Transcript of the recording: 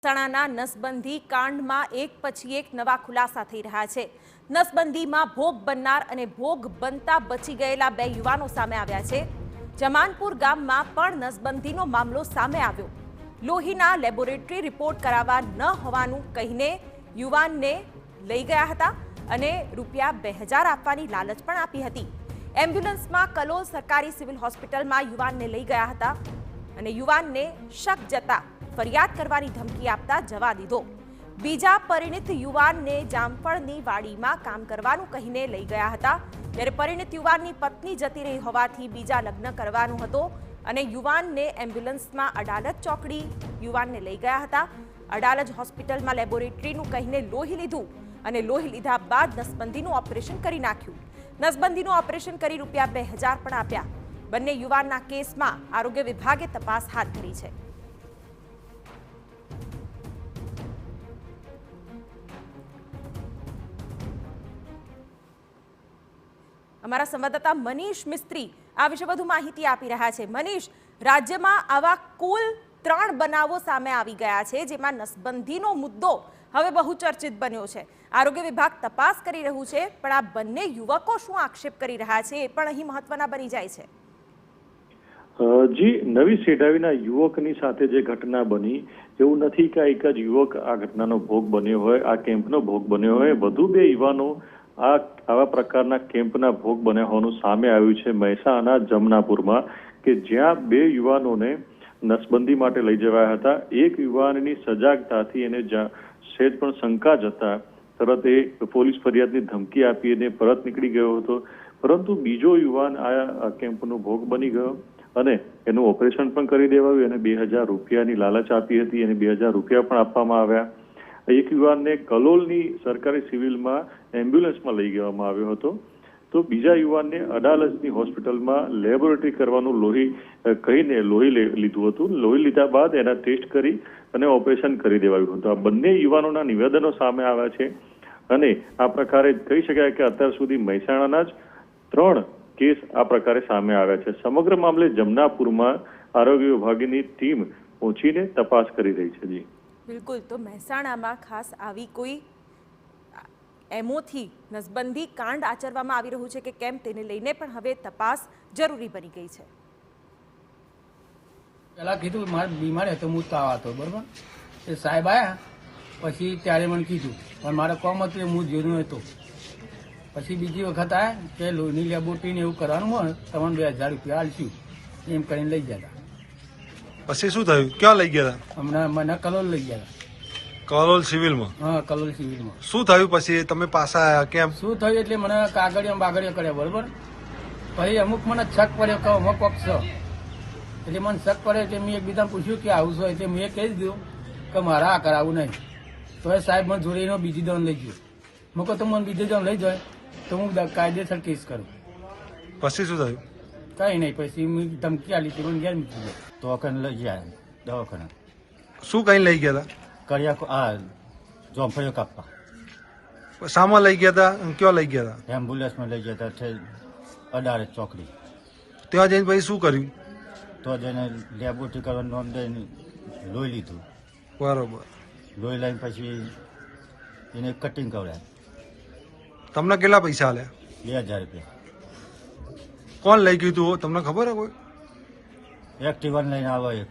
મહેસાણાના નસબંધી કાંડમાં એક પછી એક નવા ખુલાસા થઈ રહ્યા છે। નસબંધીમાં ભોગ બનનાર અને ભોગ બનતા બચી ગયેલા બે યુવાનો સામે આવ્યા છે। જમાનપુર ગામમાં પણ નસબંધીનો મામલો સામે આવ્યો। લોહીના લેબોરેટરી રિપોર્ટ કરાવવા ન હોવાનું કહીને યુવાનને લઈ ગયા હતા અને રૂપિયા 2000 આપવાની લાલચ પણ આપી હતી। એમ્બ્યુલન્સમાં કલોલ સરકારી સિવિલ હોસ્પિટલમાં યુવાનને લઈ ગયા હતા અને યુવાનને શક જતા ફરિયાદ કરવાની ધમકી આપતા જવા દીધો। બીજા પરિણીત યુવાનને જામફળની વાડીમાં કામ કરવાનું કહીને લઈ ગયા હતા। ત્યારે પરિણીત યુવાનની પત્ની જતી રહી હોવાથી બીજા લગ્ન કરવાનું હતો અને યુવાનને એમ્બ્યુલન્સમાં અડાલજ ચોકડી યુવાનને લઈ ગયા હતા। અડાલજ હોસ્પિટલમાં લેબોરેટરીનું કહીને લોહી લીધું અને લોહી લીધા બાદ નસબંધીનું ઓપરેશન કરી નાખ્યું। નસબંધીનું ઓપરેશન કરી રૂપિયા 2000 પણ આપ્યા। બંને યુવાનના કેસમાં આરોગ્ય વિભાગે તપાસ હાથ ધરી છે। અમારા સંવાદદાતા મનીષ મિસ્ત્રી આ વિશે વધુ માહિતી આપી રહ્યા છે। મનીષ, રાજ્યમાં આવા કુલ 3 બનાવો સામે આવી ગયા છે, જેમાં નસબંધીનો મુદ્દો હવે બહુ ચર્ચિત બન્યો છે। આરોગ્ય વિભાગ તપાસ કરી રહ્યું છે, પણ આ બંને યુવકો શું આક્ષેપ કરી રહ્યા છે એ પણ અહીં મહત્વના બની જાય છે। જી, નવી સેડાવીના યુવકની સાથે જે ઘટના બની, એવું નથી કે એક જ યુવક આ ઘટનાનો ભોગ બન્યો હોય, આ કેમ્પનો ભોગ બન્યો હોય। વધુ બે યુવાનો આવા પ્રકારના કેમ્પના ભોગ બન્યા હોવાનું સામે આવ્યું છે મહેસાણા જમનાપુરમાં, કે જ્યાં બે યુવાનોને નસબંધી માટે લઈ જવાયા હતા। એક યુવાનની સજાગતાથી એને સહેજ પણ શંકા જતા તરત એ પોલીસ ફરિયાદની ધમકી આપી અને પરત નીકળી ગયો હતો, પરંતુ બીજો યુવાન આ કેમ્પનો ભોગ બની ગયો અને એનું ઓપરેશન પણ કરી દેવાયું અને 2000 રૂપિયાની લાલચ આપી હતી અને 2000 રૂપિયા પણ આપવામાં આવ્યા। એક યુવાનને કલોલની સરકારી સિવિલમાં એમ્બ્યુલન્સમાં લઈ જવામાં આવ્યો હતો, તો બીજા યુવાનને અડાલજની હોસ્પિટલમાં લેબોરેટરી કરવાનું લોહી કહીને લોહી લીધું હતું। લોહી લીધા બાદ એના ટેસ્ટ કરી અને ઓપરેશન કરી દેવાયું હતું। આ બંને યુવાનોના નિવેદનો સામે આવ્યા છે અને આ પ્રકારે કહી શકાય કે અત્યાર સુધી મહેસાણાના જ 3 કેસ આ પ્રકારે સામે આવ્યા છે। સમગ્ર મામલે જમનાપુરમાં આરોગ્ય વિભાગની ટીમ પહોંચીને તપાસ કરી રહી છે। જી બિલકુલ, તો મહેસાણામાં ખાસ આવી કોઈ એમોથી નસબંધી કાંડ આચરવામાં આવી રહ્યું છે કે કેમ તેને લઈને પણ હવે તપાસ જરૂરી બની ગઈ છે। પેલા કીધું મારે બીમાર હતો, હું તાવ હતો, બરોબર, એ સાહેબ આવ્યા પછી ત્યારે મને કીધું પણ મારે કોમ હતું હું જેનું હતો। પછી બીજી વખત આવ્યા કે લોહીની લેબોરેટરીને એવું કરવાનું હોય તમને 2000 રૂપિયા આલશું એમ કરીને લઈ ગયા। પછી શું થયું? ક્યાં લઈ ગયા હતા? હમણાં મને કલોલ લઈ ગયા। કલોલ સિવિલમાં? હા, કલોલ સિવિલમાં। શું થયું પછી? તમે પાછા આવ્યા કેમ? શું થયું એટલે મને કાગળિયા બાગળિયા કર્યા, બરોબર। પછી અમુક મને શક પડ્યો કે અમુક પક્ષ એટલે મને શક પડ્યો એટલે મેં એકબીજા પૂછ્યું કે આવું છે, એટલે મેં કહી દીધું કે મારે આ કરાવવું નહીં। તો એ સાહેબ મને જોડે બીજી દોન લઈ ગયો। હું કહું તો મને બીજી દોન લઈ જાય તો હું કાયદેસર કેસ કરું। પછી શું થયું? કઈ નહીં, પછી મેં ધમકી આલી હતી, મને ઘેર મૂકી ગયો। દવાખાને લઈ ગયા, દવાખાને। શું કઈ લઈ ગયા હતા? કર્યા આ જોમફળીઓ કાપવા। શામાં લઈ ગયા હતા? ક્યાં લઈ ગયા હતા? એમ્બ્યુલન્સમાં લઈ ગયા હતા, અડાલજ ચોકડી। ત્યાં જઈને પછી શું કર્યું? તો જઈને લેબોરેટરી કરવાનું નોંધ દઈને લોહી લીધું, બરોબર। લોહી લઈને પછી એને કટિંગ કરાવ્યા। તમને કેટલા પૈસા આલ્યા? 2000 રૂપિયા। કોણ લઈ ગયું તું તમને ખબર હે? કોઈ એક્ટિવા લઈને આવે એક